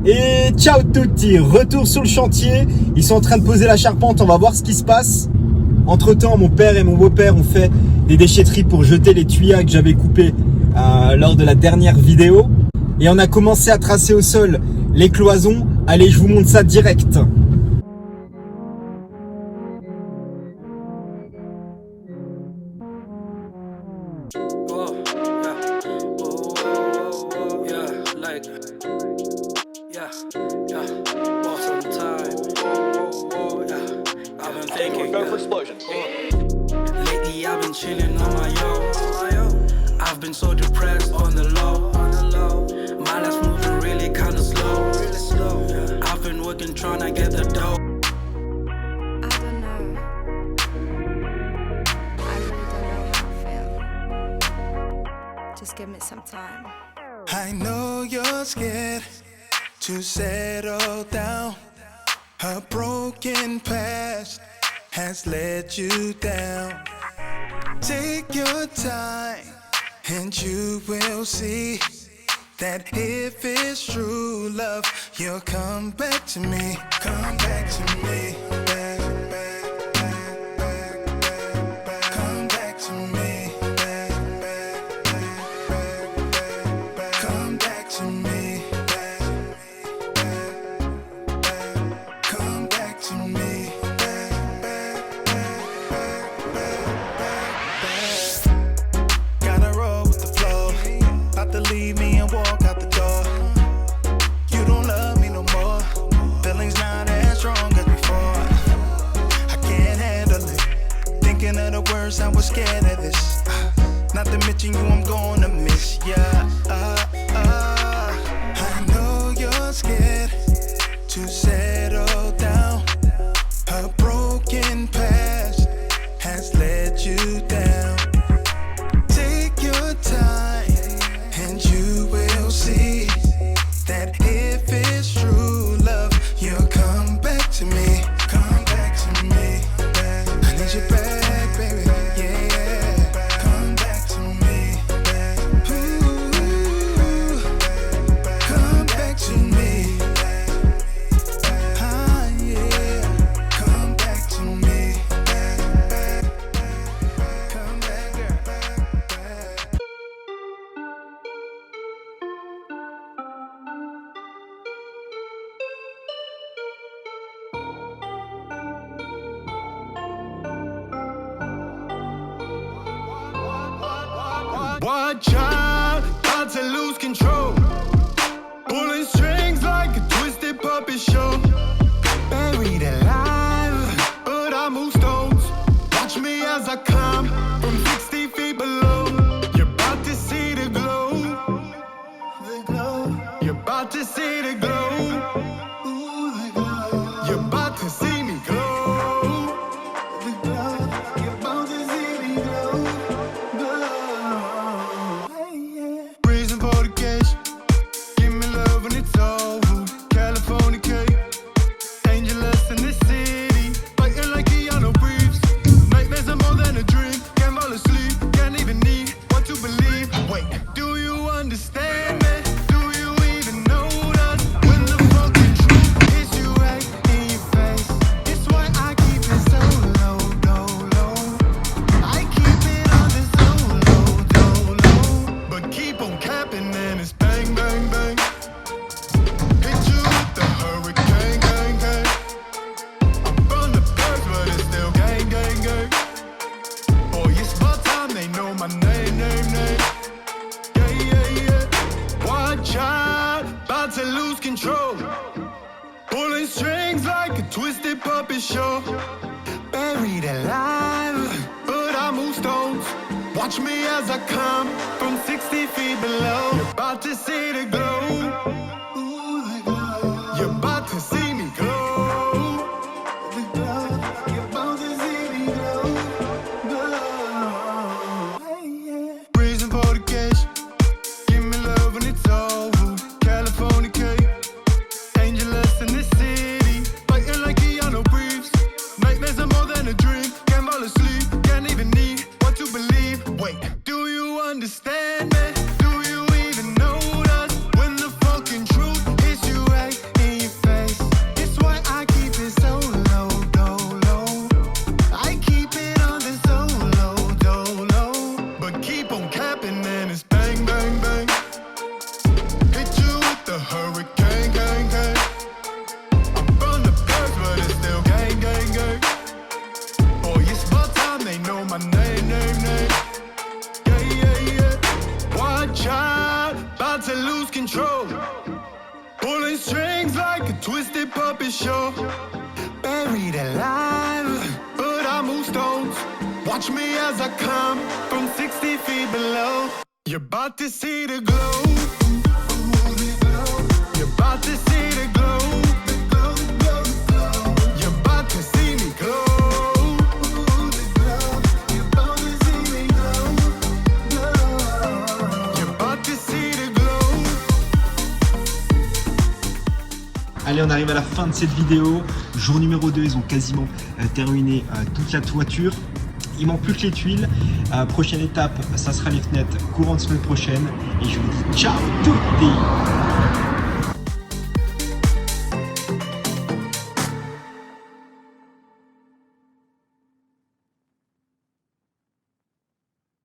Et ciao tutti, retour sur le chantier. Ils sont en train de poser la charpente, on va voir ce qui se passe. Entre temps, mon père et mon beau-père ont fait des déchetteries pour jeter les tuyaux que j'avais coupés lors de la dernière vidéo. Et on a commencé à tracer au sol les cloisons. Allez, je vous montre ça direct. Lately I've been chilling on my own. I've been so depressed on the low. My life's moving really kinda slow. I've been working trying to get the dough. I don't know. I really don't know how I feel. Just give me some time. I know you're scared to settle down. A broken past has let you down. Take your time and you will see that if it's true love, you'll come back to me. Come back to me. Back, back, back, back, back, back. Come back to me. Back, back, back, back, back, back. Come back to me. Back, back, back. Come back to me. Back, back, back, back, back, back. Gotta roll with the flow. About to leave me and walk out the door. You don't love me no more. Feelings not as strong as before. I can't handle it. Thinking of the words, I was scared of this. Not to mention you, I'm gonna miss. Yeah. I know you're scared to settle down. A broken past has let you down. Take your time and you will see that if it's true love, you'll come back to me. Come back to me. Back. I need you back, baby. Yeah. Come back to me. Back. Ooh. Come back to me. Ah, yeah. Come back to me. Back. Come back, girl. Back. Watch out, about to lose control. Pulling strings like a twisted puppet show. Buried alive, but I move stones. Watch me as I climb from 60 feet below. You're about to see the glow. The glow. You're about to see the glow. Ooh, the glow. You're about to see me glow. The glow. You're about to see me glow. Reason for the cash. Give me love when it's over. California cake. Angelus in the city. Fighting like Keanu Reeves. Nightmares are more than a dream. Can't fall asleep. Can't even need what to believe. Wait, do you understand me? Do you even notice when the fucking truth hits you right in your face? It's why I keep it so low, low, low. I keep it on the so low, low, low. But keep on capping and it's bang, bang, bang. Hit you with the hurricane, gang, gang. I'm from the birds, but it's still gang, gang, gang. Boy, it's about time they know my name, name, name. Yeah, yeah, yeah. Watch out, about to lose control. Pulling strings like a twisted puppet show. Buried alive, but I move stones. Watch me as I come from 60 feet below. You're about to see the glow. Ooh, the glow. You're about to see me glow. The glow. You're about to see me glow. Glow. Reason for the cash. Give me love when it's over. California cake. Angelus in the city. Fighting like Keanu Reeves. Nightmares are more than a dream. Can't fall asleep. Can't even need what to believe. Wait, do you understand me? Do you even notice when the fucking truth hits you right Pulling strings like a twisted puppet show. Buried alive, but I move stones. Watch me as I come from 60 feet below. You're about to see the glow. You're about to see the glow. You're about to see me glow. You're about to see me glow. You're about to see the glow. Allez, on arrive à la fin de cette vidéo. Jour numéro 2, ils ont quasiment terminé toute la toiture. Il manque plus que les tuiles. Prochaine étape, ça sera les fenêtres courant de semaine prochaine. Et je vous dis ciao tutti.